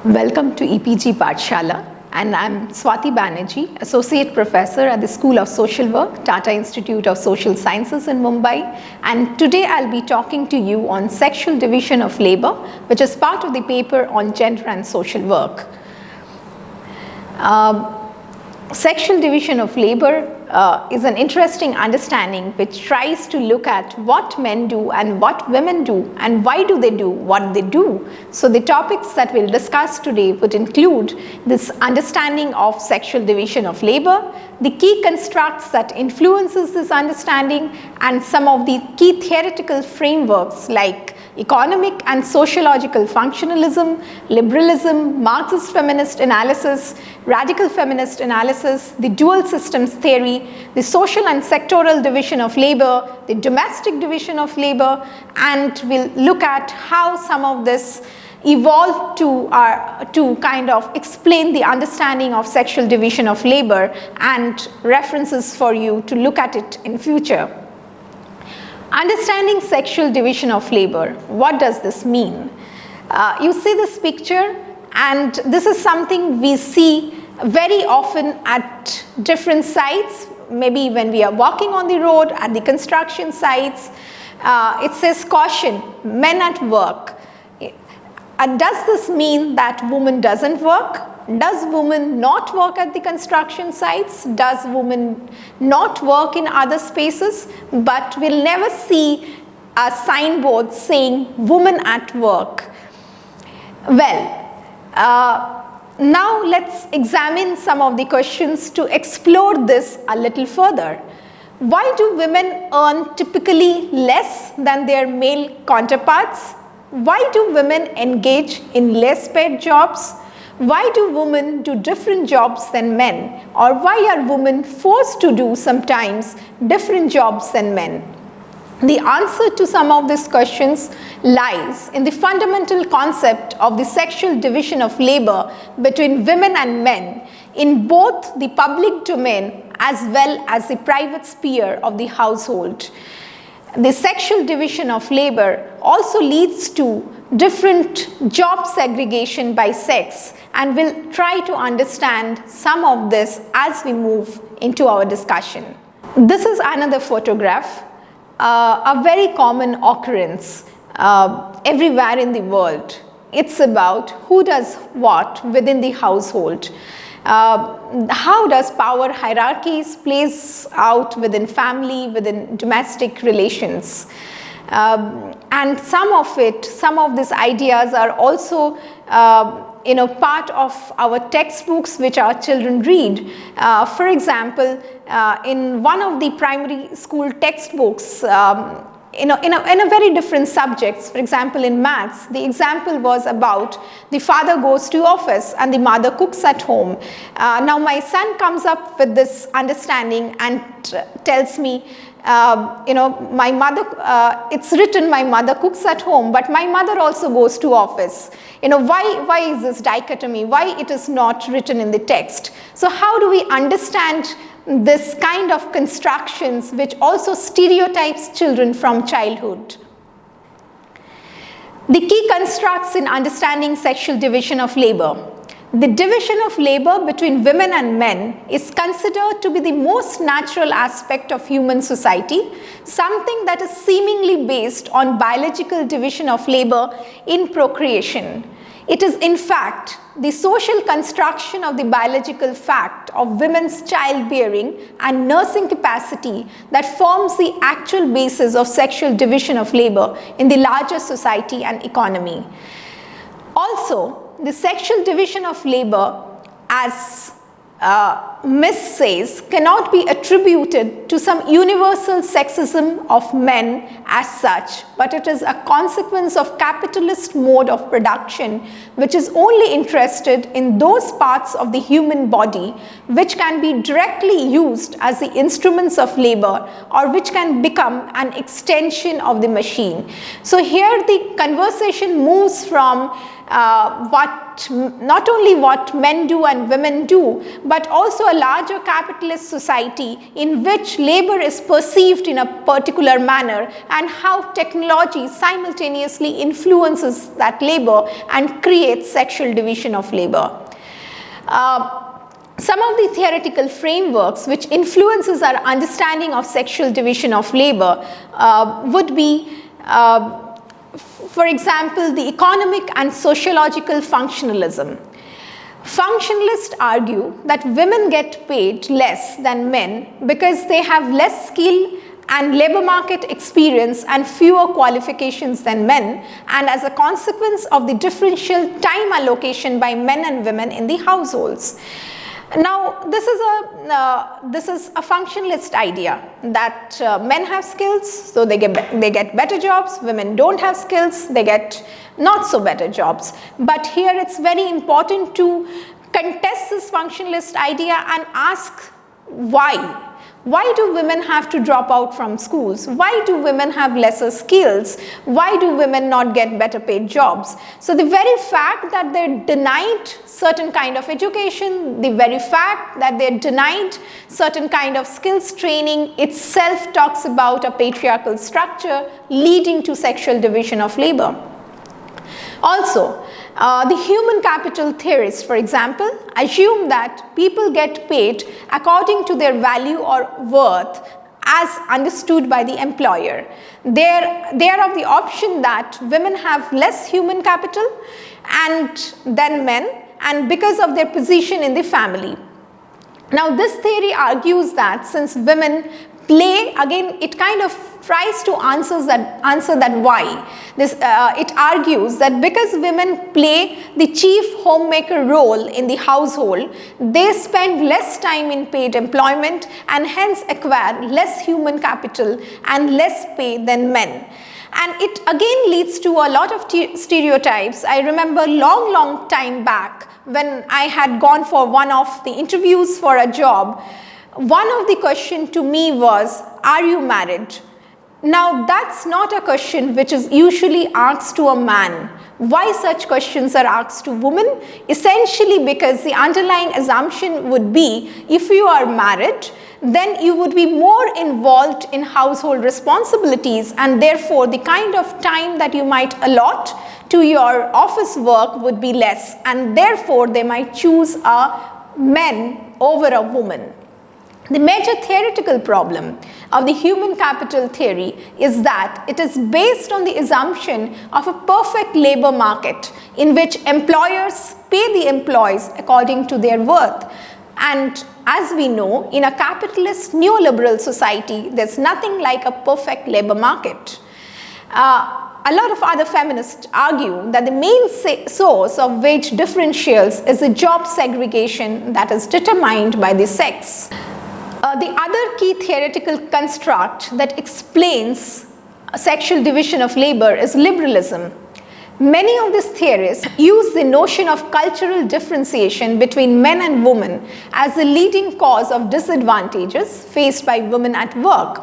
Welcome to EPG Pathshala, and I'm Swati Banerjee, Associate Professor at the School of Social Work, Tata Institute of Social Sciences in Mumbai. And today I'll be talking to you on sexual division of labor, which is part of the paper on gender and social work. Sexual division of labor is an interesting understanding which tries to look at what men do and what women do and why do they do what they do. So the topics that we'll discuss today would include this understanding of sexual division of labor, the key constructs that influences this understanding, and some of the key theoretical frameworks like economic and sociological functionalism, liberalism, Marxist feminist analysis, radical feminist analysis, the dual systems theory, the social and sectoral division of labor, the domestic division of labor, and we'll look at how some of this evolved to kind of explain the understanding of sexual division of labor and references for you to look at it in future. Understanding sexual division of labor. What does this mean? You see this picture, and this is something we see very often at different sites, maybe when we are walking on the road, at the construction sites. It says caution, men at work. Does this mean that woman doesn't work? Does woman not work at the construction sites? Does woman not work in other spaces? But we'll never see a signboard saying woman at work. Well, now let's examine some of the questions to explore this a little further. Why do women earn typically less than their male counterparts? Why do women engage in less paid jobs? Why do women do different jobs than men? Or why are women forced to do sometimes different jobs than men? The answer to some of these questions lies in the fundamental concept of the sexual division of labor between women and men in both the public domain as well as the private sphere of the household. The sexual division of labor also leads to different job segregation by sex, and we'll try to understand some of this as we move into our discussion. This is another photograph, a very common occurrence everywhere in the world. It's about who does what within the household. How does power hierarchies plays out within family, within domestic relations. And some of these ideas are also part of our textbooks which our children read. For example, in one of the primary school textbooks, in a very different subjects, for example in maths, the example was about the father goes to office and the mother cooks at home. Now my son comes up with this understanding and tells me, my mother, it's written my mother cooks at home, but my mother also goes to office. Why is this dichotomy? Why it is not written in the text? So how do we understand this kind of constructions which also stereotypes children from childhood? The key constructs in understanding sexual division of labor. The division of labor between women and men is considered to be the most natural aspect of human society, something that is seemingly based on biological division of labor in procreation. It is in fact the social construction of the biological fact of women's childbearing and nursing capacity that forms the actual basis of sexual division of labor in the larger society and economy. Also, the sexual division of labor, as Miss says, cannot be attributed to some universal sexism of men as such, but it is a consequence of capitalist mode of production which is only interested in those parts of the human body which can be directly used as the instruments of labor or which can become an extension of the machine. So here the conversation moves from what not only what men do and women do, but also a larger capitalist society in which labor is perceived in a particular manner, and how technology simultaneously influences that labor and creates sexual division of labor. Some of the theoretical frameworks which influences our understanding of sexual division of labor would be, for example, the economic and sociological functionalism. Functionalists argue that women get paid less than men because they have less skill and labor market experience and fewer qualifications than men, and as a consequence of the differential time allocation by men and women in the households. Now, this is a functionalist idea that men have skills, so they get better jobs. Women don't have skills, they get not so better jobs. But here it's very important to contest this functionalist idea and ask why. Why do women have to drop out from schools? Why do women have lesser skills? Why do women not get better paid jobs? So the very fact that they're denied certain kind of education, the very fact that they're denied certain kind of skills training itself talks about a patriarchal structure leading to sexual division of labor. Also, the human capital theorists, for example, assume that people get paid according to their value or worth as understood by the employer. They are of the option that women have less human capital than men, and because of their position in the family. Now, this theory argues that since women play, again, it kind of tries to answer that why. It argues that because women play the chief homemaker role in the household, they spend less time in paid employment and hence acquire less human capital and less pay than men. And it again leads to a lot of stereotypes. I remember long time back when I had gone for one of the interviews for a job, one of the questions to me was, "Are you married?" Now, that's not a question which is usually asked to a man. Why such questions are asked to women? Essentially because the underlying assumption would be, if you are married, then you would be more involved in household responsibilities, and therefore the kind of time that you might allot to your office work would be less, and therefore they might choose a man over a woman. The major theoretical problem of the human capital theory is that it is based on the assumption of a perfect labor market in which employers pay the employees according to their worth. And as we know, in a capitalist neoliberal society, there's nothing like a perfect labor market. A lot of other feminists argue that the main source of wage differentials is the job segregation that is determined by the sex. The other key theoretical construct that explains sexual division of labor is liberalism. Many of these theorists use the notion of cultural differentiation between men and women as the leading cause of disadvantages faced by women at work.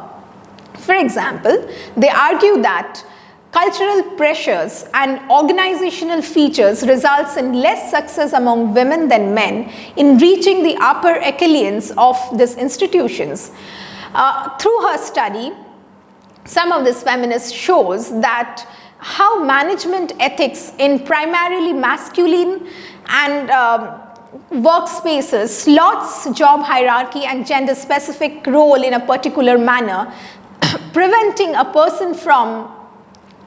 For example, they argue that cultural pressures and organizational features results in less success among women than men in reaching the upper echelons of these institutions. Through her study, some of this feminist shows that how management ethics in primarily masculine and workspaces slots job hierarchy and gender specific role in a particular manner, preventing a person from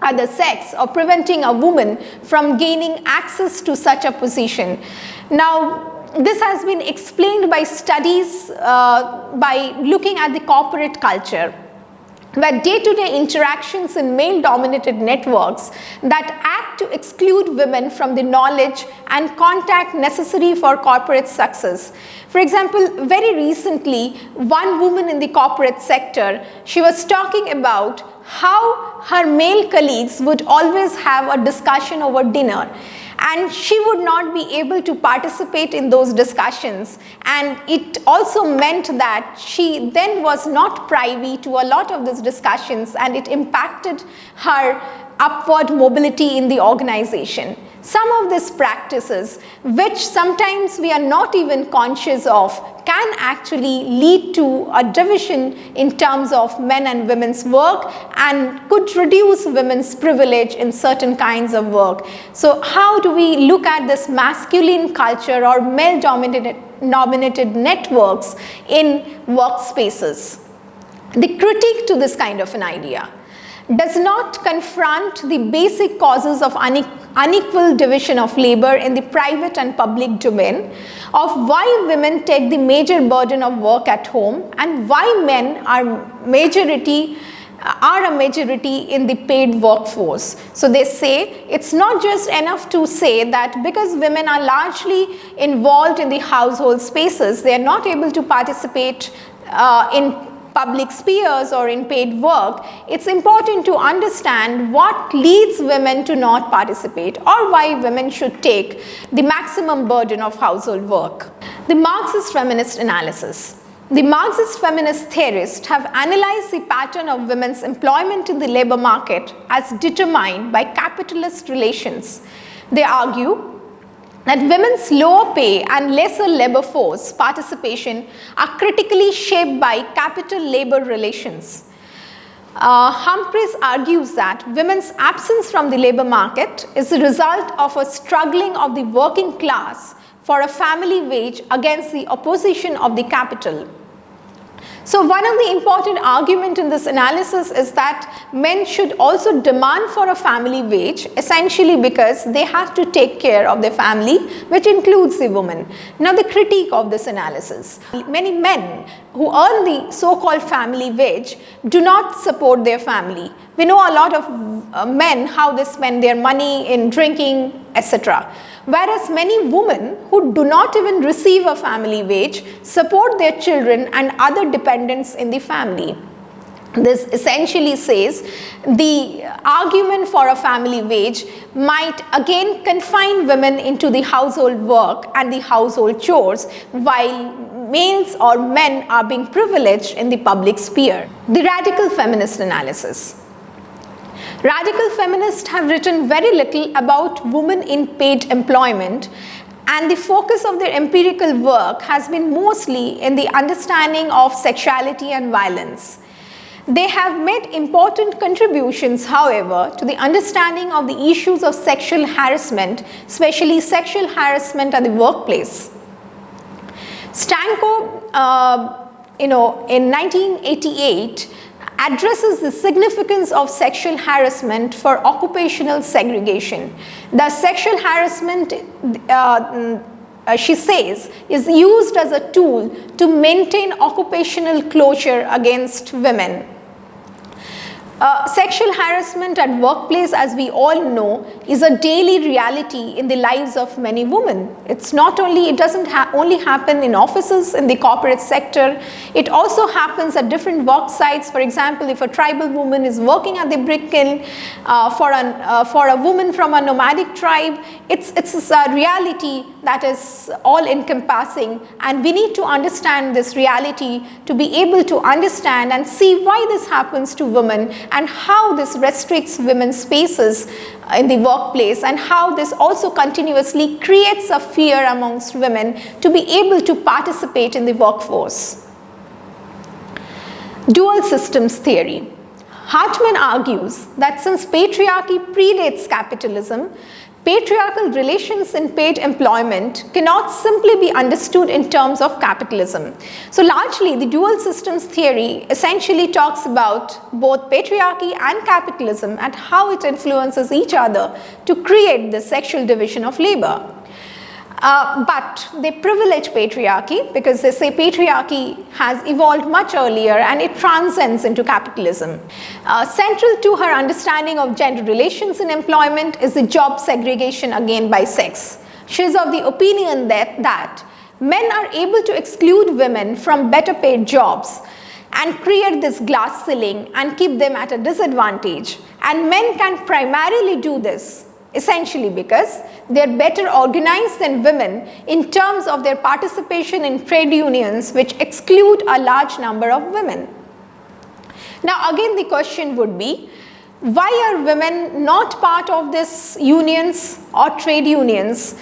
other sex or preventing a woman from gaining access to such a position. Now, this has been explained by studies by looking at the corporate culture, where day-to-day interactions in male-dominated networks that act to exclude women from the knowledge and contact necessary for corporate success. For example, very recently, one woman in the corporate sector, she was talking about how her male colleagues would always have a discussion over dinner, and she would not be able to participate in those discussions, and it also meant that she then was not privy to a lot of these discussions, and it impacted her upward mobility in the organization. Some of these practices, which sometimes we are not even conscious of, can actually lead to a division in terms of men and women's work and could reduce women's privilege in certain kinds of work. So how do we look at this masculine culture or male-dominated networks in workspaces? The critique to this kind of an idea does not confront the basic causes of unequal division of labor in the private and public domain, of why women take the major burden of work at home and why men are a majority in the paid workforce. So they say it's not just enough to say that because women are largely involved in the household spaces, they are not able to participate in public spheres or in paid work. It's important to understand what leads women to not participate or why women should take the maximum burden of household work. The Marxist feminist analysis. The Marxist feminist theorists have analyzed the pattern of women's employment in the labor market as determined by capitalist relations. They argue that women's lower pay and lesser labor force participation are critically shaped by capital-labor relations. Humphreys argues that women's absence from the labor market is the result of a struggling of the working class for a family wage against the opposition of the capital. So one of the important arguments in this analysis is that men should also demand for a family wage, essentially because they have to take care of their family, which includes the woman. Now the critique of this analysis. Many men who earn the so-called family wage do not support their family. We know a lot of men how they spend their money in drinking, etc. Whereas many women who do not even receive a family wage support their children and other dependents in the family. This essentially says the argument for a family wage might again confine women into the household work and the household chores, while males or men are being privileged in the public sphere. The radical feminist analysis. Radical feminists have written very little about women in paid employment, and the focus of their empirical work has been mostly in the understanding of sexuality and violence. They have made important contributions, however, to the understanding of the issues of sexual harassment, especially sexual harassment at the workplace. Stanko, in 1988, addresses the significance of sexual harassment for occupational segregation. The sexual harassment, she says, is used as a tool to maintain occupational closure against women. Sexual harassment at workplace, as we all know, is a daily reality in the lives of many women. It's not only, it doesn't only happen in offices, in the corporate sector. It also happens at different work sites. For example, if a tribal woman is working at the brick kiln, for a woman from a nomadic tribe, it's a reality that is all-encompassing, and we need to understand this reality to be able to understand and see why this happens to women and how this restricts women's spaces in the workplace, and how this also continuously creates a fear amongst women to be able to participate in the workforce. Dual systems theory. Hartman argues that since patriarchy predates capitalism, patriarchal relations in paid employment cannot simply be understood in terms of capitalism. So largely, the dual systems theory essentially talks about both patriarchy and capitalism and how it influences each other to create the sexual division of labor. But they privilege patriarchy because they say patriarchy has evolved much earlier and it transcends into capitalism. Central to her understanding of gender relations in employment is the job segregation again by sex. She is of the opinion that men are able to exclude women from better paid jobs and create this glass ceiling and keep them at a disadvantage. And men can primarily do this essentially because they are better organized than women in terms of their participation in trade unions, which exclude a large number of women. Now again the question would be, Why are women not part of these unions or trade unions?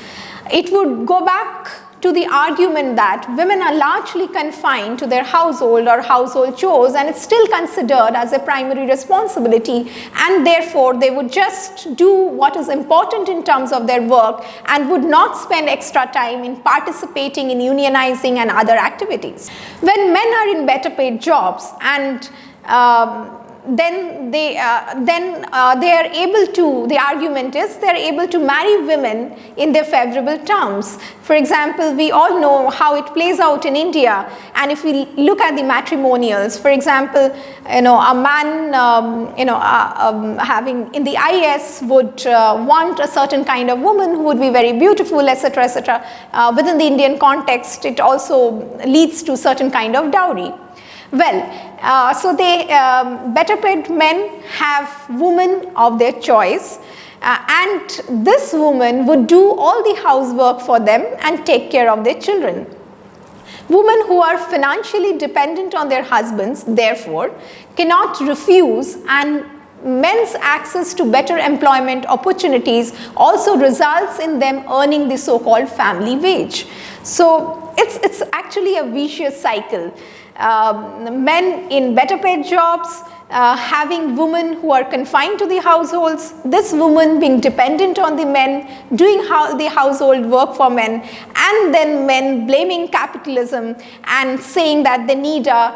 It would go back to the argument that women are largely confined to their household or household chores, and it's still considered as a primary responsibility, and therefore they would just do what is important in terms of their work and would not spend extra time in participating in unionizing and other activities. When men are in better paid jobs and then they are able to, the argument is they are able to marry women in their favorable terms. For example, we all know how it plays out in India, and if we look at the matrimonials, for example, a man having in the IS would want a certain kind of woman who would be very beautiful, etc., etc. Within the Indian context, it also leads to certain kind of dowry. Well, so they better paid men have women of their choice, and this woman would do all the housework for them and take care of their children. Women who are financially dependent on their husbands, therefore, cannot refuse, and men's access to better employment opportunities also results in them earning the so-called family wage. So it's actually a vicious cycle. Men in better paid jobs, having women who are confined to the households, this woman being dependent on the men, doing the household work for men, and then men blaming capitalism and saying that they need a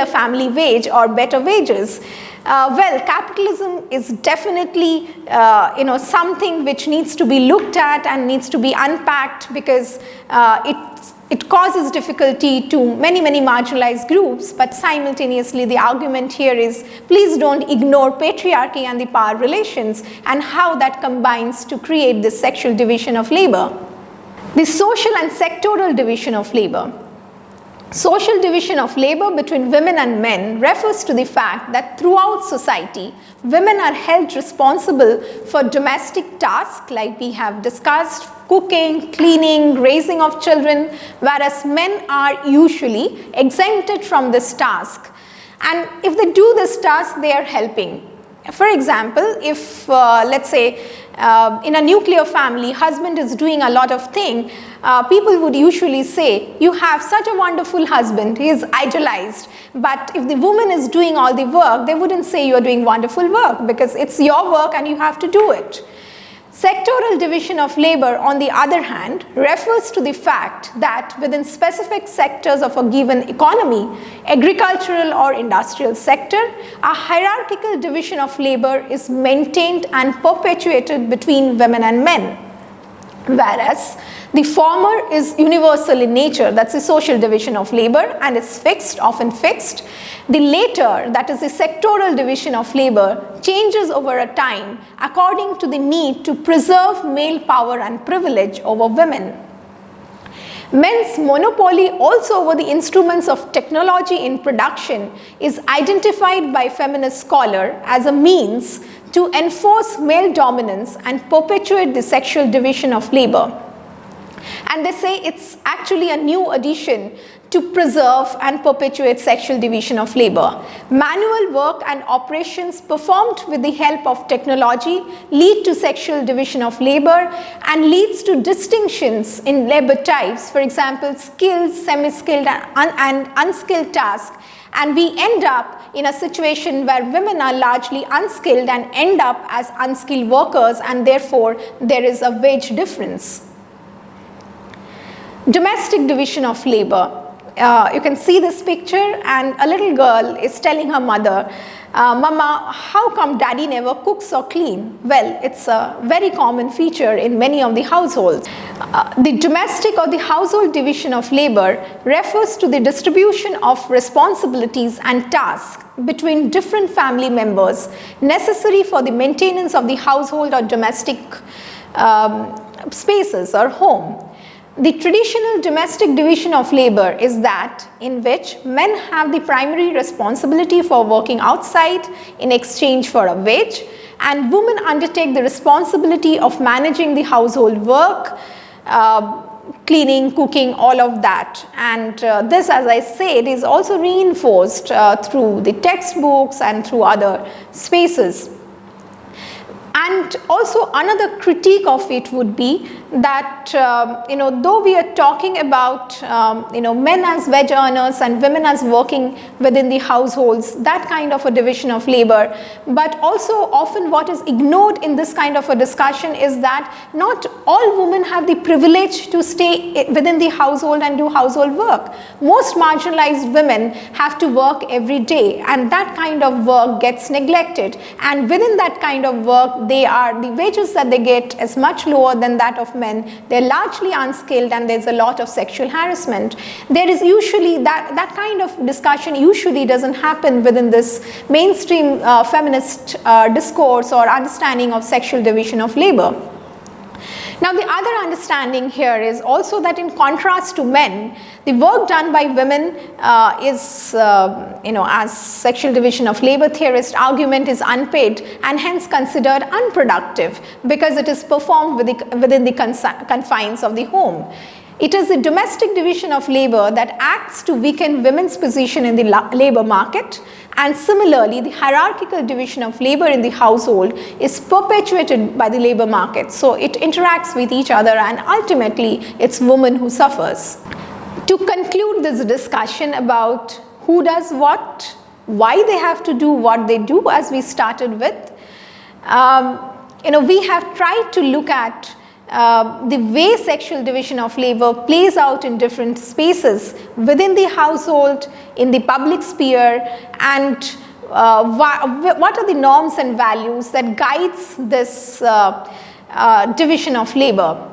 family wage or better wages. Well, capitalism is definitely something which needs to be looked at and needs to be unpacked, because it causes difficulty to many marginalized groups, but simultaneously the argument here is please don't ignore patriarchy and the power relations and how that combines to create this sexual division of labor. The social and sectoral division of labor. Social division of labor between women and men refers to the fact that throughout society, women are held responsible for domestic tasks like we have discussed, cooking, cleaning, raising of children, whereas men are usually exempted from this task. And if they do this task, they are helping. For example, if let's say in a nuclear family, husband is doing a lot of things, people would usually say, you have such a wonderful husband, he is idolized. But if the woman is doing all the work, they wouldn't say you are doing wonderful work, because it's your work and you have to do it. Sectoral division of labor, on the other hand, refers to the fact that within specific sectors of a given economy, agricultural or industrial sector, a hierarchical division of labor is maintained and perpetuated between women and men. Whereas the former is universal in nature, that's the social division of labor, and is fixed, often fixed. The later, that is the sectoral division of labor, changes over a time according to the need to preserve male power and privilege over women. Men's monopoly also over the instruments of technology in production is identified by feminist scholar as a means to enforce male dominance and perpetuate the sexual division of labor. And they say it's actually a new addition to preserve and perpetuate sexual division of labor. Manual work and operations performed with the help of technology lead to sexual division of labor and leads to distinctions in labor types, for example, skilled, semi-skilled and unskilled tasks. And we end up in a situation where women are largely unskilled and end up as unskilled workers, and therefore there is a wage difference. Domestic division of labor. You can see this picture, and a little girl is telling her mother, Mama, how come daddy never cooks or clean? Well, it's a very common feature in many of the households. The domestic or the household division of labor refers to the distribution of responsibilities and tasks between different family members necessary for the maintenance of the household or domestic spaces or home. The traditional domestic division of labor is that in which men have the primary responsibility for working outside in exchange for a wage, and women undertake the responsibility of managing the household work, cleaning, cooking, all of that. And this, as I said, is also reinforced through the textbooks and through other spaces. And also another critique of it would be that, though we are talking about, men as wage earners and women as working within the households, that kind of a division of labor, but also often what is ignored in this kind of a discussion is that not all women have the privilege to stay within the household and do household work. Most marginalized women have to work every day, and that kind of work gets neglected. And within that kind of work, the wages that they get is much lower than that of men. They're largely unskilled, and there's a lot of sexual harassment. There is usually that kind of discussion usually doesn't happen within this mainstream feminist discourse or understanding of sexual division of labor. Now, the other understanding here is also that in contrast to men, the work done by women is, as sexual division of labor theorist argument, is unpaid and hence considered unproductive because it is performed within the confines of the home. It is the domestic division of labor that acts to weaken women's position in the labor market, and similarly, the hierarchical division of labor in the household is perpetuated by the labor market. So it interacts with each other, and ultimately it's woman who suffers. To conclude this discussion about who does what, why they have to do what they do, as we started with, we have tried to look at the way sexual division of labor plays out in different spaces within the household, in the public sphere, and what are the norms and values that guides this division of labor.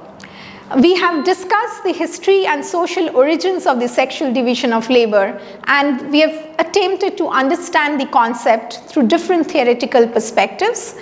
We have discussed the history and social origins of the sexual division of labor, and we have attempted to understand the concept through different theoretical perspectives.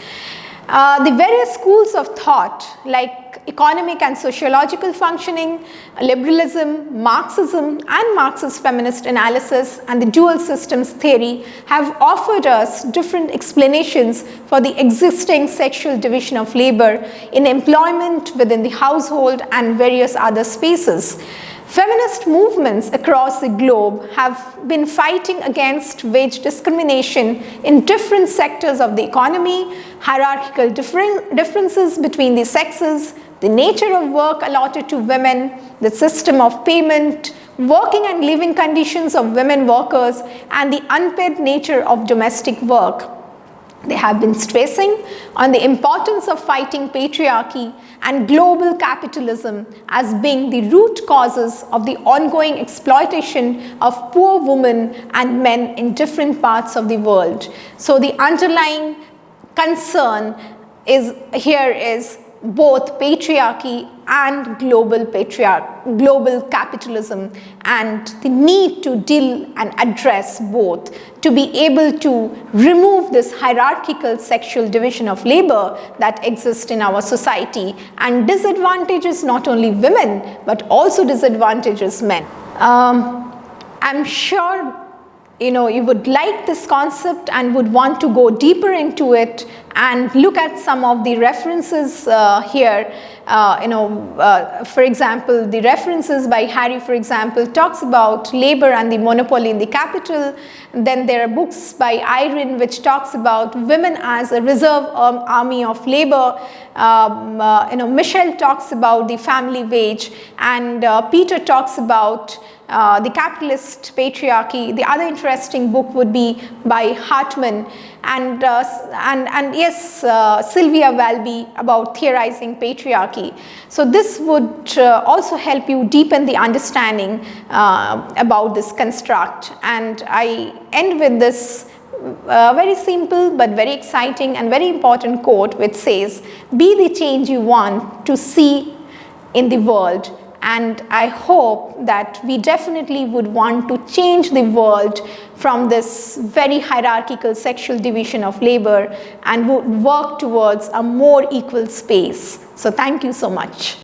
The various schools of thought, like economic and sociological functioning, liberalism, Marxism, and Marxist feminist analysis, and the dual systems theory, have offered us different explanations for the existing sexual division of labor in employment, within the household, and various other spaces. Feminist movements across the globe have been fighting against wage discrimination in different sectors of the economy, hierarchical differences between the sexes, the nature of work allotted to women, the system of payment, working and living conditions of women workers, and the unpaid nature of domestic work. They have been stressing on the importance of fighting patriarchy and global capitalism as being the root causes of the ongoing exploitation of poor women and men in different parts of the world. So the underlying concern is both patriarchy and global capitalism, and the need to deal and address both to be able to remove this hierarchical sexual division of labor that exists in our society and disadvantages not only women but also disadvantages men. I'm sure you would like this concept and would want to go deeper into it and look at some of the references here. For example, the references by Harry, for example, talks about labor and the monopoly in the capital. Then there are books by Irene which talks about women as a reserve army of labor. Michelle talks about the family wage, and Peter talks about the capitalist patriarchy. The other interesting book would be by Hartman, and yes, Sylvia Valby about theorizing patriarchy. So this would also help you deepen the understanding about this construct. And I end with this very simple but very exciting and very important quote which says, "Be the change you want to see in the world." And I hope that we definitely would want to change the world from this very hierarchical sexual division of labor and would work towards a more equal space. So thank you so much.